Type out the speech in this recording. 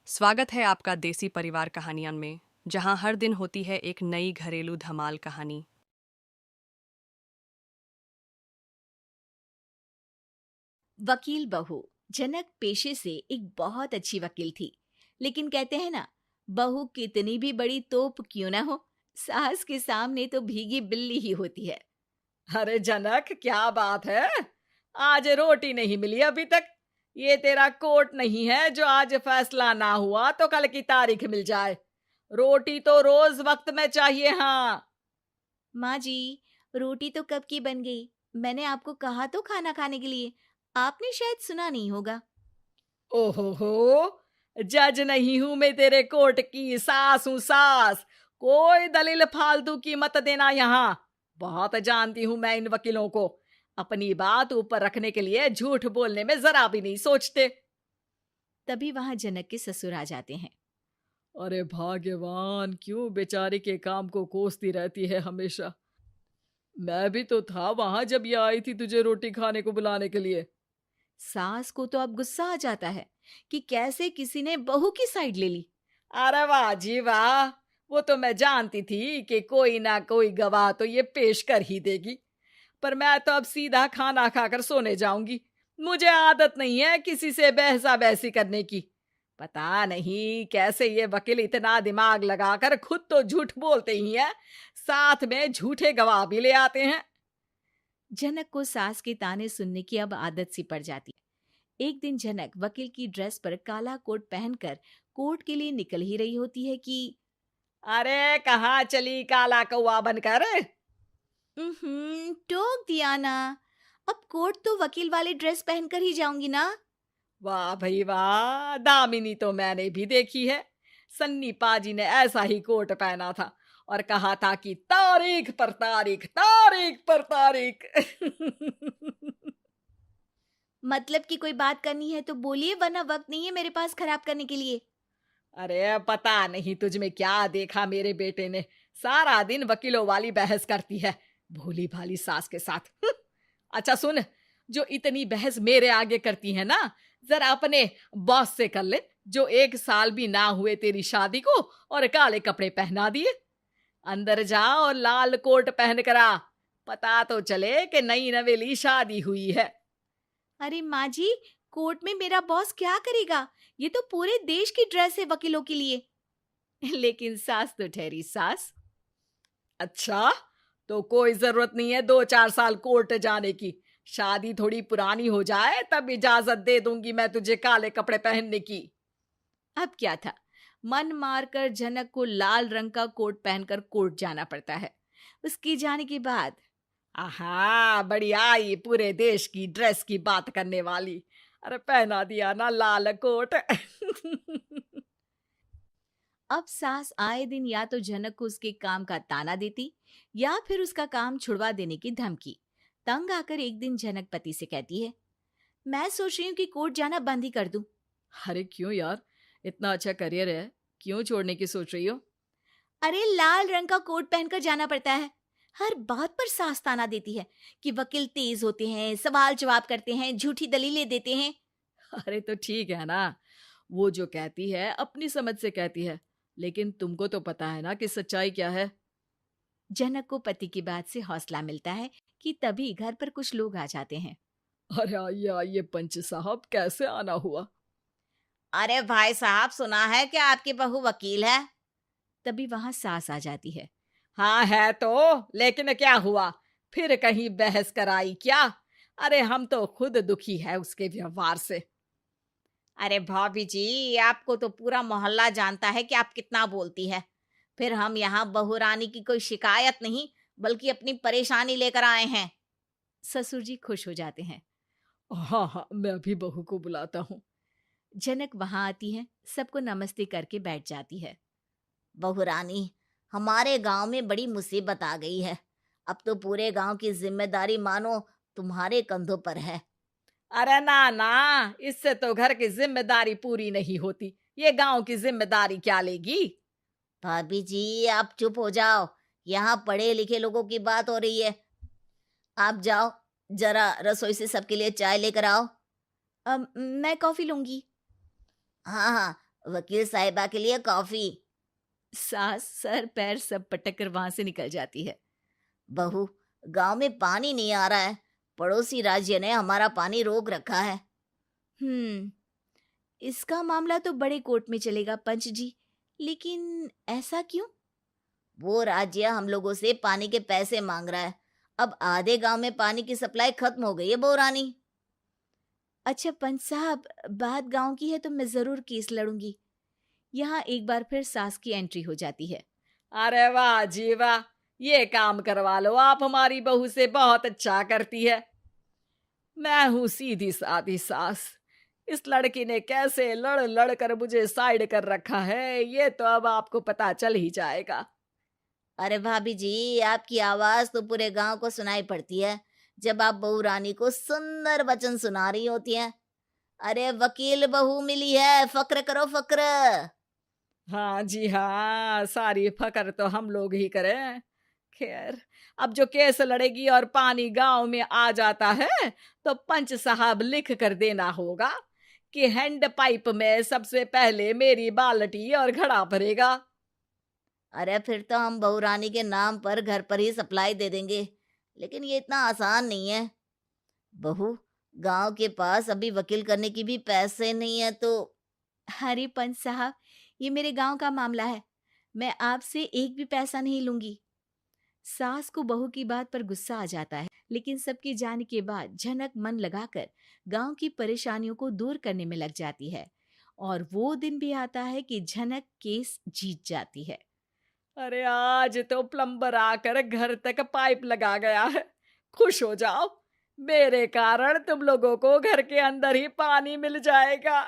स्वागत है आपका देसी परिवार कहानियां में, जहां हर दिन होती है एक नई घरेलू धमाल कहानी। वकील बहू। जनक पेशे से एक बहुत अच्छी वकील थी। लेकिन कहते हैं ना, बहू कितनी भी बड़ी तोप क्यों ना हो, सास के सामने तो भीगी बिल्ली ही होती है। अरे जनक, क्या बात है। आज रोटी नहीं मिली अभी तक। ये तेरा कोर्ट नहीं है जो आज फैसला ना हुआ तो कल की तारीख मिल जाए। रोटी तो रोज वक्त में चाहिए। हाँ। माँ जी, रोटी तो कब की बन गई। मैंने आपको कहा तो खाना खाने के लिए, आपने शायद सुना नहीं होगा। ओहो हो, जज नहीं हूं मैं तेरे कोर्ट की, सास हूं सास। कोई दलील फालतू की मत देना यहाँ। बहुत जानती हूं मैं इन वकीलों को। अपनी बात ऊपर रखने के लिए झूठ बोलने में जरा भी नहीं सोचते। तभी वहां जनक के ससुर आ जाते हैं। अरे भाग्यवान, क्यों बेचारी के काम को कोसती रहती है हमेशा। मैं भी तो था वहां जब ये आई थी तुझे रोटी खाने को बुलाने के लिए। सास को तो अब गुस्सा आ जाता है कि कैसे किसी ने बहू की साइड ले ली। अरे वाह जी वाह। वो तो मैं जानती थी कि कोई ना कोई गवाह तो ये पेश कर ही देगी। पर मैं तो अब सीधा खाना खाकर सोने जाऊंगी। मुझे आदत नहीं है किसी से बहसा बहसी करने की। पता नहीं कैसे ये वकील इतना दिमाग लगाकर खुद तो झूठ बोलते ही हैं, साथ में झूठे गवाह भी ले आते हैं। जनक को सास के ताने सुनने की अब आदत सी पड़ जाती है। एक दिन जनक वकील की ड्रेस पर काला कोट पहनकर कोर्ट के लिए निकल ही रही होती है कि अरे कहाँ चली काला कौवा बनकर। टोक दिया ना। अब कोर्ट तो वकील वाली ड्रेस पहनकर ही जाऊंगी ना। वाह भाई वाह, दामिनी तो मैंने भी देखी है। सन्नी पाजी ने ऐसा ही कोट पहना था और कहा था कि तारीख पर तारीख, तारीख पर तारीख। मतलब कि कोई बात करनी है तो बोलिए, वरना वक्त नहीं है मेरे पास खराब करने के लिए। अरे पता नहीं तुझ में क्या देखा मेरे बेटे ने। सारा दिन वकीलों वाली बहस करती है, भोली भाली सास के साथ। अच्छा सुन, जो इतनी बहस मेरे आगे करती है ना, जरा अपने बॉस से कर ले, जो 1 साल भी ना हुए तेरी शादी को और काले कपड़े पहना दिए। अंदर जा और लाल कोट पहन कर आ। पता तो चले कि नई नवेली शादी हुई है। अरे माँ जी, कोर्ट में मेरा बॉस क्या करेगा? ये तो पूरे देश की ड्रेस है वकीलों के लिए। लेकिन सास तो ठहरी सास। अच्छा, तो कोई जरूरत नहीं है 2-4 साल कोर्ट जाने की। शादी थोड़ी पुरानी हो जाए तब इजाजत दे दूंगी मैं तुझे काले कपड़े पहनने की। अब क्या था, मन मारकर जनक को लाल रंग का कोट पहनकर कोर्ट जाना पड़ता है। उसके जाने के बाद आहा, बड़ी आई पूरे देश की ड्रेस की बात करने वाली। अरे पहना दिया ना लाल कोट। अब सास आए दिन या तो जनक को उसके काम का ताना देती या फिर उसका काम छुड़वा देने की धमकी। तंग आकर एक दिन जनक पति से कहती है, मैं सोच रही हूँ कि कोर्ट जाना बंद ही कर दूं। अरे क्यों यार, इतना अच्छा करियर है, क्यों छोड़ने की सोच रही हो? अरे लाल रंग का कोट पहनकर जाना पड़ता है। हर बात पर सास ताना देती है कि वकील तेज होते हैं, सवाल जवाब करते हैं, झूठी दलीलें देते हैं। अरे तो ठीक है ना, वो जो कहती है अपनी समझ से कहती है, लेकिन तुमको तो पता है ना कि सच्चाई क्या है। जनक को पति की बात से हौसला मिलता है कि तभी घर पर कुछ लोग आ जाते हैं। अरे आइए आइए पंच साहब, कैसे आना हुआ? अरे भाई साहब, सुना है कि आपकी बहू वकील है। तभी वहां सास आ जाती है। हाँ है तो, लेकिन क्या हुआ? फिर कहीं बहस कराई क्या? अरे हम तो खुद दुखी है उसके व्यवहार से। अरे भाभी जी, आपको तो पूरा मोहल्ला जानता है कि आप कितना बोलती है। फिर हम यहाँ बहू रानी की कोई शिकायत नहीं, बल्कि अपनी परेशानी लेकर आए हैं। ससुर जी खुश हो जाते हैं। हाँ हाँ, मैं भी बहू को बुलाता हूँ। जनक वहां आती है, सबको नमस्ते करके बैठ जाती है। बहू रानी, हमारे गांव में बड़ी मुसीबत आ गई है। अब तो पूरे गांव की जिम्मेदारी मानो तुम्हारे कंधों पर है। अरे ना ना, इससे तो घर की जिम्मेदारी पूरी नहीं होती। ये गांव की जिम्मेदारी क्या लेगी? भाभी जी, आप चुप हो जाओ। यहाँ पढ़े लिखे लोगों की बात हो रही है। आप जाओ, जरा रसोई से सबके लिए चाय लेकर आओ। मैं कॉफी लूंगी। हाँ हाँ, वकील साहिबा के लिए कॉफी। सास सर पैर सब पटक कर वहां से निकल जाती है। बहू, गांव में पानी नहीं आ रहा है, पड़ोसी राज्य ने हमारा पानी रोक रखा है। इसका मामला तो बड़े कोर्ट में चलेगा पंच जी, लेकिन ऐसा क्यों? वो राज्य हम लोगों से पानी के पैसे मांग रहा है। अब आधे गांव में पानी की सप्लाई खत्म हो गई है बहू रानी। अच्छा पंच साहब, बात गांव की है तो मैं जरूर केस लड़ूंगी। यहाँ एक बार फिर सास की एंट्री हो जाती है। अरे वाह जी वाह, ये काम करवा लो आप हमारी बहू से, बहुत अच्छा करती है। मैं हूँ सीधी सादी सास, इस लड़की ने कैसे लड़ लड़ कर मुझे साइड कर रखा है ये तो अब आपको पता चल ही जाएगा। अरे भाभी जी, आपकी आवाज तो पूरे गांव को सुनाई पड़ती है जब आप बहू रानी को सुंदर वचन सुना रही होती हैं। अरे वकील बहू मिली है, फक्र करो फक्र। हाँ जी हाँ, सारी फकर तो हम लोग ही करें। खैर, अब जो केस लड़ेगी और पानी गांव में आ जाता है तो पंच साहब लिख कर देना होगा कि हैंड पाइप में सबसे पहले मेरी बाल्टी और घड़ा भरेगा। अरे फिर तो हम बहू रानी के नाम पर घर पर ही सप्लाई दे देंगे, लेकिन ये इतना आसान नहीं है। बहू, गांव के पास अभी वकील करने की भी पैसे नहीं है तो। अरे पंच साहब, ये मेरे गांव का मामला है, मैं आपसे एक भी पैसा नहीं लूंगी। सास को बहू की बात पर गुस्सा आ जाता है, लेकिन सबके जाने के बाद झनक मन लगाकर गांव की परेशानियों को दूर करने में लग जाती है। और वो दिन भी आता है कि झनक केस जीत जाती है। अरे आज तो प्लम्बर आकर घर तक पाइप लगा गया है, खुश हो जाओ, मेरे कारण तुम लोगों को घर के अंदर ही पानी मिल जाएगा।